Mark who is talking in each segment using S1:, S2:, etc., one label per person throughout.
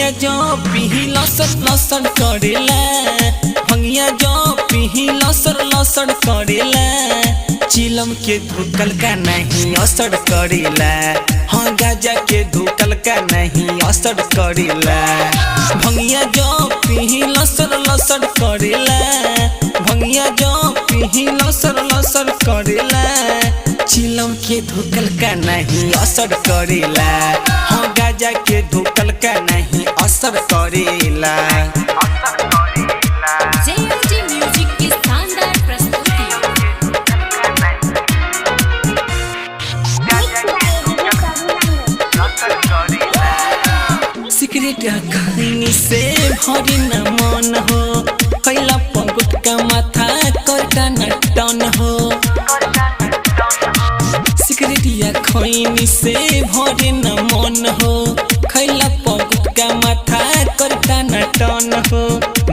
S1: भंगिया जो पीही लसर लसर करेला, भंगिया जो पीही लसर लसर करेला, चिलम के धुकल का नहीं असर करेला, हाँ गाजा के धुकल का नहीं असर करेला। भंगिया जो पीही लसर लसर करेला, भंगिया जो पीही लसर लसर करेला, चिलम के धुकल का नहीं असर करेला, हाँ गाजा के धुकल का नहीं असर करेला।
S2: JLG म्यूजिक की शानदार प्रस्तुति।
S1: सिगरेट खैनी से भरी न मन हो, कैला पगुट का माथा करता न टन हो। सिगरेटिया खैनी से भरी न मन हो, खैला पगुट का माथा करता न टन हो।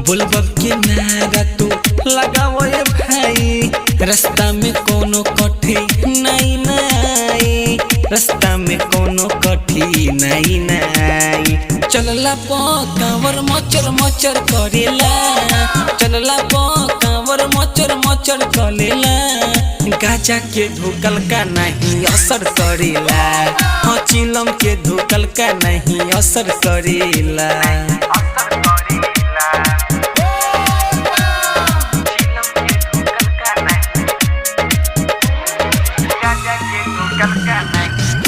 S1: बुलबब के नारा तू लगाओ ये भाई, रास्ता में कोनो कठी नहीं नाई, रास्ता में कोनो कठी नहीं नाई। चलला पो कांवर मचर मचर करेला, चलला पो कांवर मचर मचर करेला, गाजा के धुकल का नहीं असर करेला, हाँ चिलम के धुकल का नहीं असर करेला।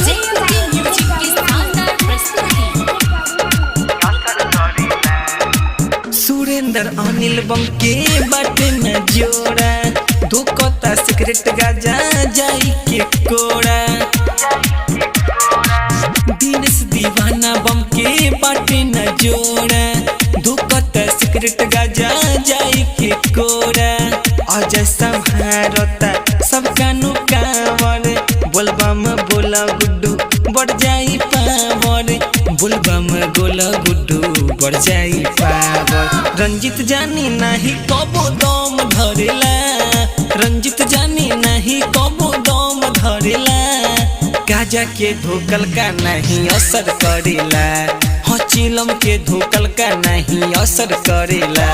S2: JLG म्यूजिक की शानदार प्रस्तुति।
S1: सुरेंद्र अनिल बम के बाटे न जोड़ा, धुकता सिगरेट गाजा जाई के कोड़ा। दिनेश दीवाना बम के बाटे न जोड़ा, धुकता सिगरेट गाजा जाई के कोड़ा। अजय संभारता सबका नुकावर, बोलबम बोला गुड्डू बढ़ जाई पावर, बोलबम बोला गुड्डू बढ़ जाई पावर। रंजित जानी नहीं कबो दम धरेला, रंजित जानी नहीं कबो दम धरेला, गाजा के धुकल का नहीं असर करेला, हाँ चिलम के धुकल का नहीं असर करेला।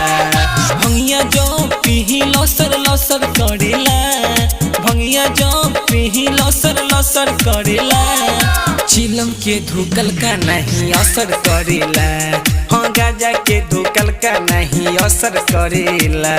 S1: भंगिया जो पीही लसर लसर करेला, भंगिया जो पीही लसर लसर करेला, चिलम के धुकल का नहीं असर करेला, हाँ गाजा के धुकल का नहीं असर करेला।